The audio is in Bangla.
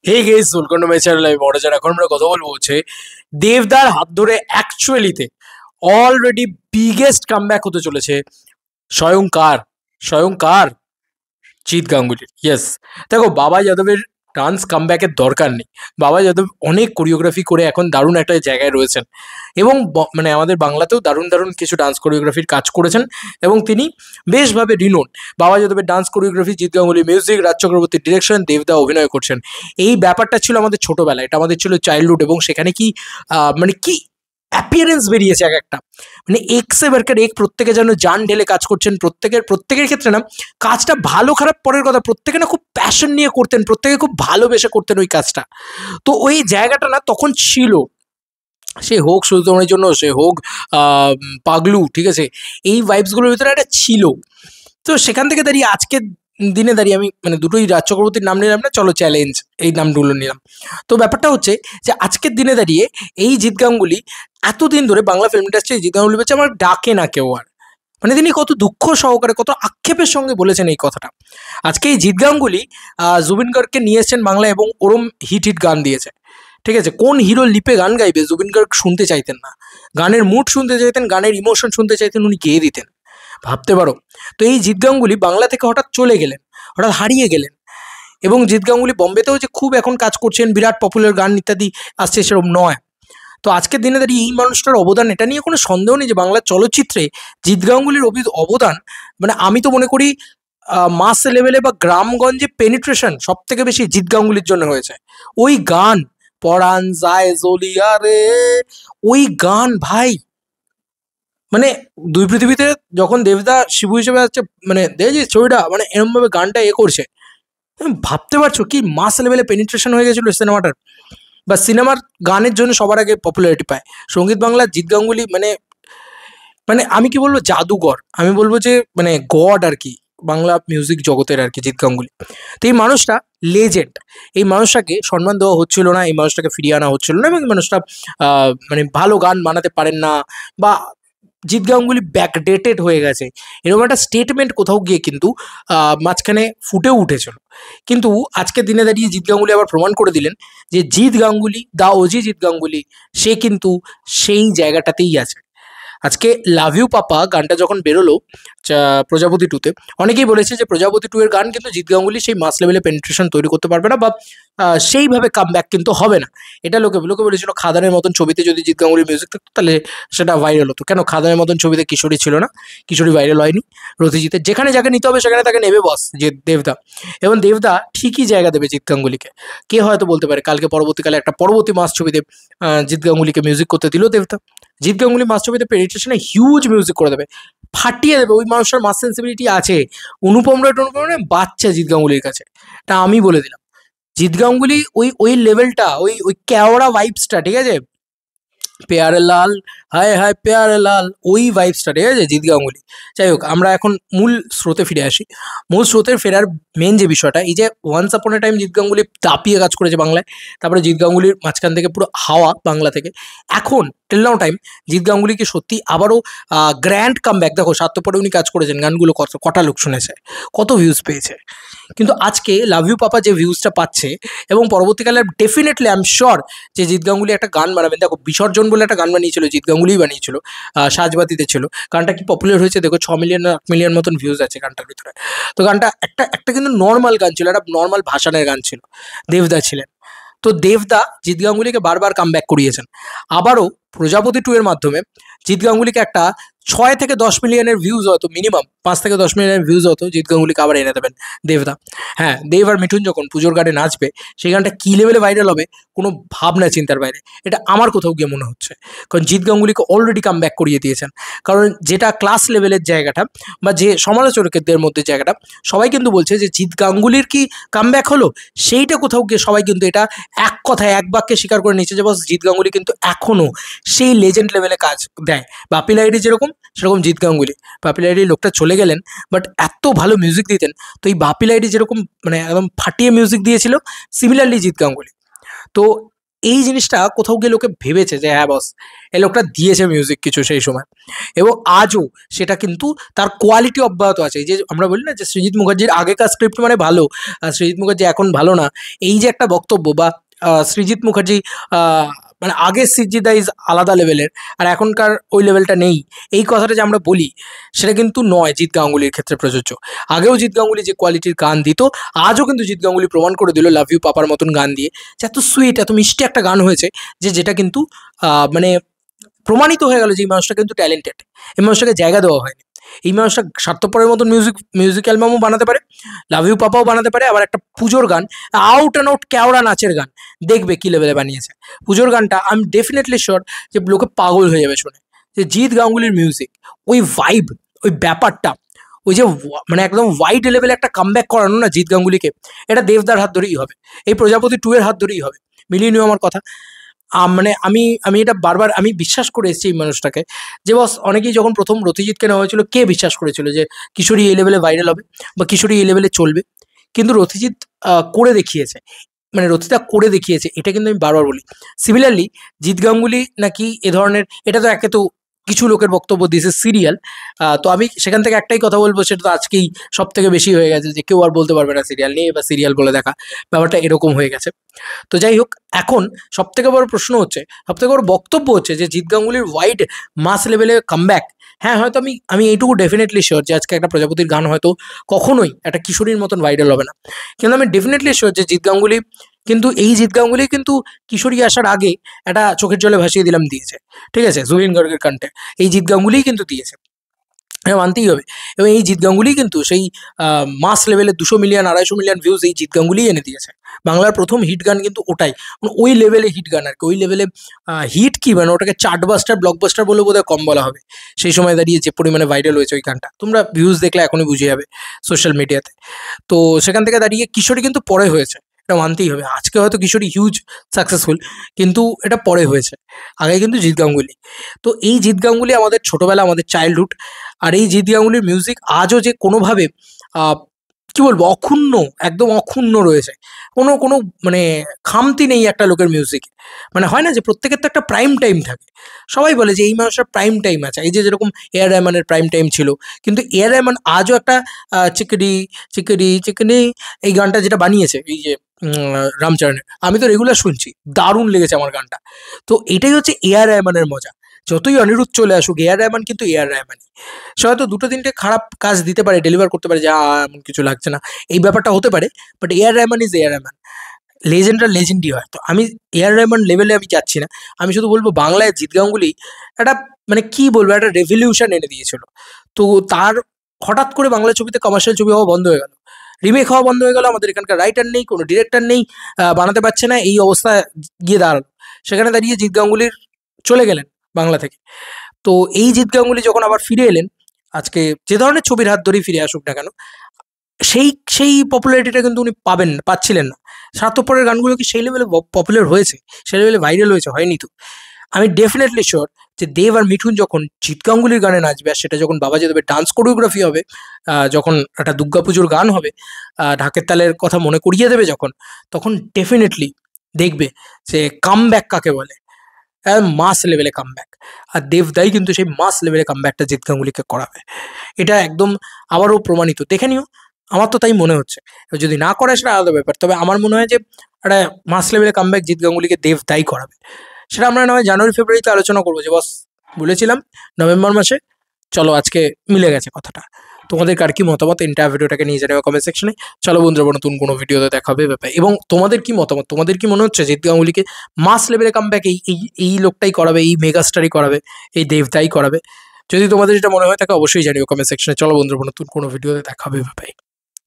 Hey guys welcome to my channel. আমি মনোজার। এখন আমরা কথা বলবো হচ্ছে দেবদার হাত ধরে অ্যাকচুয়ালিতে অলরেডি বিগেস্ট কামব্যাক হতে চলেছে স্বয়ং কার স্বয়ং কার জিৎ গাঙ্গুলির। ইয়েস, দেখো বাবা যাদবের ডান্স কামব্যাকের দরকার নেই। বাবা যাদব অনেক কোরিওগ্রাফি করে এখন দারুণ একটা জায়গায় রয়েছেন এবং মানে আমাদের বাংলাতেও দারুণ দারুণ কিছু ডান্স কোরিওগ্রাফির কাজ করেছেন এবং তিনি বেশভাবে রিনোন। বাবা যাদবের dance choreography, Jeet Ganguly music, Raj চক্রবর্তীর ডিরেকশন, দেবদা অভিনয় করছেন। এই ব্যাপারটা ছিল আমাদের ছোটবেলা, এটা আমাদের ছিল চাইল্ডহুড এবং সেখানে কি মানে কি অ্যাপিয়ারেন্স বেরিয়েছে এক একটা, মানে এক্সে বেরকার এক, প্রত্যেকে যেন জান ঢেলে কাজ করছেন। প্রত্যেকের ক্ষেত্রে না কাজটা ভালো খারাপ পরের কথা, প্রত্যেকে না খুব প্যাশন নিয়ে করতেন, প্রত্যেকে খুব ভালোবেসে করতেন ওই কাজটা। তো ওই জায়গাটা না তখন ছিল, সে হোক সুলতানের জন্য, সে হোক পাগলু, ঠিক আছে, এই ভাইবসগুলোর ভিতরে একটা ছিল। তো সেখান থেকে দাঁড়িয়ে আজকের দিনে দাঁড়িয়ে আমি মানে দুটোই রাজ চক্রবর্তীর নাম নিলাম না, চলো চ্যালেঞ্জ এই নামগুলো নিলাম। তো ব্যাপারটা হচ্ছে যে আজকের দিনে দাঁড়িয়ে এই জিৎ গাঙ্গুলি এতদিন ধরে বাংলা ফিল্ম ইন্ডাস্ট্রি জিৎ গাঙ্গুলি বলছে আমার ডাকে না কেউ আর, মানে তিনি কত দুঃখ সহকারে কত আক্ষেপের সঙ্গে বলেছেন এই কথাটা। আজকে এই জিৎ গাঙ্গুলি জুবিন গার্গকে নিয়ে এসছেন বাংলায় এবং ওরম হিট হিট গান দিয়েছে। ঠিক আছে, কোন হিরো লিপে গান গাইবে জুবিন গার্গ শুনতে চাইতেন না, গানের মুড শুনতে চাইতেন, গানের ইমোশন শুনতে চাইতেন, উনি গেয়ে দিতেন। ভাবতে পারো। তো এই জিৎ গাঙ্গুলি বাংলা থেকে হঠাৎ চলে গেলেন, হঠাৎ হারিয়ে গেলেন। এবং জিৎ গাঙ্গুলি বম্বেতেও যে খুব এখন কাজ করছেন, বিরাট পপুলার গান ইত্যাদি আসছে, সেরকম নয়। তো আজকের দিনে দাঁড়িয়ে এই মানুষটার অবদান, এটা নিয়ে কোনো সন্দেহ নেই যে বাংলার চলচ্চিত্রে জিৎ গাঙ্গুলির অবদান, মানে আমি তো মনে করি মাস লেভেলে বা গ্রামগঞ্জে পেনিট্রেশন সব থেকে বেশি জিৎ গাঙ্গুলির জন্য হয়েছে। ওই গান পরাণ যায় জ্বলিয়া রে, ওই গান ভাই, মানে দুই পৃথিবীতে যখন দেবদা শিবু হিসেবে আছে, মানে দেখেছিস ছবিটা, মানে এরমভাবে গানটা করছে, তুমি ভাবতে পারছো কি মাস লেভেলে পেনিট্রেশন হয়ে গেছিল সিনেমাটার, বা সিনেমার গানের জন্য সবার আগে পপুলারিটি পায় সঙ্গীত বাংলা জিৎ গাঙ্গুলি। মানে মানে আমি কি বলবো, জাদুঘর, আমি বলবো যে মানে গড আর কি, বাংলা মিউজিক জগতের আর কি জিৎ গাঙ্গুলি। তো এই মানুষটা লেজেন্ড, এই মানুষটাকে সম্মান দেওয়া হচ্ছিল না, এই মানুষটাকে ফিরিয়ে আনা হচ্ছিল না, এবং এই মানুষটা মানে ভালো গান বানাতে পারেন না, বা জিৎ গাঙ্গুলি ব্যাকডেটেড হয়ে গেছে, এরকম একটা স্টেটমেন্ট কোথাও গিয়ে কিন্তু মাঝখানে ফুটেও উঠেছিল। কিন্তু আজকের দিনে দাঁড়িয়ে জিৎ গাঙ্গুলি আবার প্রমাণ করে দিলেন যে জিৎ গাঙ্গুলি, দা ওজি জিৎ গাঙ্গুলি, সে কিন্তু সেই জায়গাটাতেই আছে। আজকে লাভ ইউ পাপা গানটা যখন বেরোলো প্রজাপতি টুতে, অনেকেই বলেছে যে প্রজাপতি টু এর গান কিন্তু জিৎ গাঙ্গুলি সেই মাস লেভেলে পেনিট্রেশন তৈরি করতে পারবে না, বা সেইভাবে কামব্যাক কিন্তু হবে না। এটা লোকে লোকে বলেছিল খাদানের মতন ছবিতে যদি জিৎ গাঙ্গুলির মিউজিক থাকতো তাহলে সেটা ভাইরাল হতো। কেন খাদানের মতন ছবিতে কিশোরী ছিল না? কিশোরী ভাইরাল হয়নি। রথিজিতের যেখানে যাকে নিতে হবে সেখানে তাকে নেবে বস, যে দেবদা। এবং দেবদা ঠিকই জায়গা দেবে জিৎ গাঙ্গুলিকে। কে হয়তো বলতে পারে কালকে পরবর্তীকালে একটা পরবর্তী মাস ছবিতে জিৎ গাঙ্গুলিকে মিউজিক করতে দিল দেবদা। জিৎ গাঙ্গুলি মাস ছবিতে পেনিট্রেশনে হিউজ মিউজিক করে দেবে, ফাটিয়ে দেবে। ওই মানুষটার মাস সেন্সিবিলিটি আছে। অনুপম রায় বাচ্চা জিৎ গাঙ্গুলির কাছে, এটা আমি বলে দিলাম। জিৎ গাঙ্গুলি ওই ওই লেভেলটা, ওই ওই ক্যাওড়া ভাইবসটা, ঠিক আছে, পেয়ারে লাল, হায় হায় পেয়ারে লাল, ওই ভাইবসটা, ঠিক আছে, জিৎ গাঙ্গুলি। যাই হোক, আমরা এখন মূল স্রোতে ফিরে আসি। মূল স্রোতে ফেরার মেন যে বিষয়টা, এই যে once upon a time Jeet Ganguly দাপিয়ে কাজ করেছে বাংলায়, তারপরে জিৎ গাঙ্গুলির মাঝখান থেকে পুরো হাওয়া বাংলা থেকে। এখন till now time Jeet Ganguly কি সত্যি আবারও গ্র্যান্ড কামব্যাক? দেখো স্বার্থপরে উনি কাজ করেছেন, গানগুলো কটা লোক শুনেছে, কত ভিউজ পেয়েছে। কিন্তু আজকে লাভ ইউ পাপা যে ভিউজটা পাচ্ছে, এবং পরবর্তীকালে ডেফিনেটলি আই এম শিওর যে জিৎ গাঙ্গুলি একটা গান বানাবেন। দেখো বিসর্জন বলে একটা গান বানিয়েছিল, জিৎ গাঙ্গুলিই বানিয়েছিল, সাজবাতিতে ছিল। গানটা কি পপুলার হয়েছে দেখো, 6 মিলিয়ন 8 মিলিয়ন মতন ভিউজ আছে গানটার ভিতরে। তো গানটা একটা একটা কিন্তু নর্মাল গান ছিল, একটা নর্মাল ভাষানের গান ছিল, দেবদা ছিলেন। তো দেবদা জিৎ গাঙ্গুলিকে বারবার কামব্যাক করিয়েছেন। আবারও প্রজাপতি টু এর মাধ্যমে জিৎ গাঙ্গুলিকে একটা 6 থেকে 10 মিলিয়নের ভিউজ হতো, মিনিমাম 5 থেকে 10 মিলিয়নের ভিউজ হতো, জিৎ গাঙ্গুলিকে আবার এনে দেবেন দেবদা। হ্যাঁ, দেব আর মিঠুন যখন পুজোর গানে নাচবে, সেই গানটা কী লেভেলে ভাইরাল হবে কোনো ভাবনা চিন্তার বাইরে, এটা আমার কোথাও গিয়ে মনে হচ্ছে। কারণ জিৎ গাঙ্গুলিকে অলরেডি কামব্যাক করিয়ে দিয়েছেন। কারণ যেটা ক্লাস লেভেলের জায়গাটা, বা যে সমালোচকদের মধ্যে জায়গাটা, সবাই কিন্তু বলছে যে জিৎ গাঙ্গুলির কি কামব্যাক হলো, সেইটা কোথাও গিয়ে সবাই কিন্তু এটা এক কথায় এক বাক্যে স্বীকার করে নিচ্ছে যে বস জিৎ গাঙ্গুলি কিন্তু এখনও সেই লেজেন্ড লেভেলে কাজ দেয়। বাপি লাহিড়ী যেরকম, সেরকম জিৎ গাঙ্গুলি। বাপি লাহিড়ী লোকটা চলে গেলেন, বাট এত ভালো মিউজিক দিতেন। তো এই বাপি লাহিড়ী যেরকম মানে একদম ফাটিয়ে মিউজিক দিয়েছিল, সিমিলারলি জিৎ গাঙ্গুলি। তো এই জিনিসটা কোথাও গিয়ে লোকে ভেবেছে যে হ্যাঁ বস, এই লোকটা দিয়েছে মিউজিক কিছু সেই সময়, এবং আজও সেটা কিন্তু তার কোয়ালিটি অব্যাহত আছে। এই যে আমরা বলি না যে সৃজিত মুখার্জির আগেকার স্ক্রিপ্ট মানে ভালো, আর সৃজিত মুখার্জি এখন ভালো না, এই যে একটা বক্তব্য, বা সৃজিত মুখার্জি মানে আগের সৃজিত দা ইজ আলাদা লেভেলের, আর এখনকার ওই লেভেলটা নেই, এই কথাটা যে আমরা বলি সেটা কিন্তু নয় জিৎ গাঙ্গুলির ক্ষেত্রে প্রযোজ্য। আগেও জিৎ গাঙ্গুলি যে কোয়ালিটির গান দিত, আজও কিন্তু জিৎ গাঙ্গুলি প্রমাণ করে দিল লাভ ইউ পাপার মতন গান দিয়ে, যে এত সুইট এত মিষ্টি একটা গান হয়েছে, যেটা কিন্তু মানে প্রমাণিত হয়ে গেল যে এই মানুষটা কিন্তু ট্যালেন্টেড, এই মানুষটাকে জায়গা দেওয়া হয়নি। এই মানুষটা স্বার্থপরের মতন মিউজিক অ্যালবামও বানাতে পারে, লাভ ইউ পাপাও বানাতে পারে, আবার একটা পুজোর গান, আউট অ্যান্ড আউট কেওড়া নাচের গান, দেখবে কি লেভেলে বানিয়েছে পুজোর গানটা। আই এম ডেফিনেটলি শিওর যে লোকে পাগল হয়ে যাবে শুনে, যে জিৎ গাঙ্গুলির মিউজিক, ওই ভাইব, ওই ব্যাপারটা, ওই যে মানে একদম ওয়াইড লেভেলে একটা কামব্যাক করানো না জিৎ গাঙ্গুলিকে, এটা দেবদার হাত ধরেই হবে, এই প্রজাপতি 2 এর হাত ধরেই হবে। মিলিয়ে নিও আমার কথা। মানে আমি আমি এটা বারবার আমি বিশ্বাস করে এসেছি এই মানুষটাকে, যে বস অনেকেই যখন প্রথম রথিজিৎকে নেওয়া হয়েছিল, কে বিশ্বাস করেছিল যে কিশোরী এই লেভেলে ভাইরাল হবে বা কিশোরী এই লেভেলে চলবে? কিন্তু রথিজিৎ করে দেখিয়েছে, মানে রথিতা করে দেখিয়েছে, এটা কিন্তু আমি বারবার বলি। সিমিলারলি জিৎ গাঙ্গুলি নাকি এ ধরনের, এটা তো একে তো কিছু লোকের বক্তব্য দিয়েছে সিরিয়াল, তো আমি সেখান থেকে একটাই কথা বলবো, সেটা তো আজকেই সব থেকে বেশি হয়ে গেছে, যে কেউ আর বলতে পারবে না সিরিয়াল নিয়ে, বা সিরিয়াল বলে দেখা, ব্যাপারটা এরকম হয়ে গেছে। তো যাই হোক, এখন সবথেকে বড় প্রশ্ন হচ্ছে, সবথেকে বড় বক্তব্য হচ্ছে যে জিৎ গাঙ্গুলির ওয়াইড মাস লেভেলে কামব্যাক, হ্যাঁ হয়তো আমি এইটুকু ডেফিনেটলি শিওর যে আজকে একটা প্রজাপতির গান হয়তো কখনোই একটা কিশোরীর মতন ভাইরাল হবে না, কিন্তু আমি ডেফিনেটলি শিওর যে জিৎ গাঙ্গুলি কিন্তু, এই জিৎ গাঙ্গুলি কিন্তু কিশোরী আসার আগে একটা চোখের জলে ভাসিয়ে দিলাম দিয়েছে, ঠিক আছে, জুবিন গার্গের কণ্ঠে, এই জিৎ গাঙ্গুলিই কিন্তু দিয়েছে, হ্যাঁ মানতেই হবে। এবং এই জিৎ গাঙ্গুলি কিন্তু সেই মাস লেভেলে 200 মিলিয়ন 250 মিলিয়ন ভিউজ এই জিৎ গাঙ্গুলি এনে দিয়েছে। বাংলার প্রথম হিট গান কিন্তু ওটাই, মানে ওই লেভেলে হিট গান আর কি, ওই লেভেলে হিট কি, মানে ওটাকে চার্টবাস্টার ব্লকবাস্টার বলে বোধহয় কম বলা হবে, সেই সময় দাঁড়িয়ে যে পরিমাণে ভাইরাল হয়েছে ওই গানটা, তোমরা ভিউজ দেখলে এখনই বুঝে যাবে সোশ্যাল মিডিয়াতে। তো সেখান থেকে দাঁড়িয়ে কিশোরী কিন্তু পরে হয়েছে, এটা মানতেই হবে। আজকে হয়তো কিশোরী হিউজ সাকসেসফুল, কিন্তু এটা পরে হয়েছে, আগে কিন্তু জিৎ গাঙ্গুলি। তো এই জিৎ গাঙ্গুলি আমাদের ছোটোবেলা, আমাদের চাইল্ডহুড, আর এই জিৎ গাঙ্গুলির মিউজিক আজও যে কোনোভাবে কি বলবো, অক্ষুণ্ণ, একদম অক্ষুণ্ণ রয়েছে, কোনো কোনো মানে খামতি নেই একটা লোকের মিউজিকে। মানে হয় না যে প্রত্যেকের তো একটা প্রাইম টাইম থাকে, সবাই বলে যে এই মানুষের প্রাইম টাইম আছে, এই যে যেরকম এআর রহমানের প্রাইম টাইম ছিল, কিন্তু এআর রহমান আজও একটা চিকডি চিকডি চিকডি এই গানটা যেটা বানিয়েছে, এই যে রামচরণের, আমি তো রেগুলার শুনছি, দারুণ লেগেছে আমার গানটা। তো এটাই হচ্ছে এআর রহমানের মজা। যতই অনিরুদ্ধ চলে আসুক, এআর রহমান কিন্তু এআর রহমানই। সে হয়তো 2-3টে খারাপ কাজ দিতে পারে, ডেলিভার করতে পারে, যা এমন কিছু লাগছে না, এই ব্যাপারটা হতে পারে, but AR Rahman is AR Rahman, লেজেন্ডরা লেজেন্ডই হয়। তো আমি এআর রহমান লেভেলে আমি যাচ্ছি না, আমি শুধু বলবো বাংলায় জিৎ গাঙ্গুলি একটা, মানে কি বলবো, একটা রেভলিউশন এনে দিয়েছিল। তো তার হঠাৎ করে বাংলা ছবিতে কমার্শিয়াল ছবি হওয়া বন্ধ হয়ে গেল, রিমেক হওয়া বন্ধ হয়ে গেল, আমাদের এখানকার রাইটার নেই, কোনো ডিরেক্টর নেই, বানাতে পারছে না, এই অবস্থা গিয়ে দাঁড়ালো। সেখানে দাঁড়িয়ে জিৎ গাঙ্গুলির চলে গেলেন বাংলা থেকে। তো এই জিৎ গাঙ্গুলি যখন আবার ফিরে এলেন, আজকে যে ধরনের ছবির হাত ধরেই ফিরে আসুক না কেন, সেই সেই পপুলারিটিটা কিন্তু উনি পাচ্ছিলেন না। স্বার্থপরের গানগুলো কি সেই লেভেলে পপুলার হয়েছে, সেই লেভেলে ভাইরাল হয়েছে? হয়নি তো। আমি ডেফিনেটলি শিওর যে দেব আর মিঠুন যখন জিৎ গাঙ্গুলির গানে নাচবে, আর সেটা যখন বাবাজি দেবের ডান্স কোরিওগ্রাফি হবে, যখন একটা দুর্গাপুজোর গান হবে, ঢাকের তালের কথা মনে করিয়ে দেবে যখন, তখন ডেফিনেটলি দেখবে যে কামব্যাক কাকে বলে, মাস লেভেলে কামব্যাক। আর দেবদাই কিন্তু সেই মাস লেভেলে কামব্যাকটা জিৎ গাঙ্গুলিকে করাবে, এটা একদম আবারও প্রমাণিত। দেখে নিও, আমার তো তাই মনে হচ্ছে। যদি না করে সেটা আলাদা ব্যাপার, তবে আমার মনে হয় যে একটা মাস লেভেলে কামব্যাক জিৎ গাঙ্গুলিকে দেবদাই করাবে। সেটা আমরা না হয় জানুয়ারি ফেব্রুয়ারিতে আলোচনা করবো, যে বস বলেছিলাম নভেম্বর মাসে, চলো আজকে মিলে গেছে কথাটা। তোমাদের কার কি মতামত এন্টায়ার ভিডিওটাকে নিয়ে জানাবে কমেন্ট সেকশনে। চলো বন্ধুরা, নতুন কোনো ভিডিওতে দেখা হবে ব্যাপার। এবং তোমাদের কি মতামত, তোমাদের কি মনে হচ্ছে জিৎ গাঙ্গুলিকে মাস লেভেলে কামব্যাক এই এই এই লোকটাই করাবে, এই মেগাস্টারই করাবে, এই দেবদাই করাবে? যদি তোমাদের যেটা মনে হয় থাকে অবশ্যই জানিও কমেন্ট সেকশনে। চলো বন্ধুরা, নতুন কোনো ভিডিওতে দেখা হবে ব্যাপার।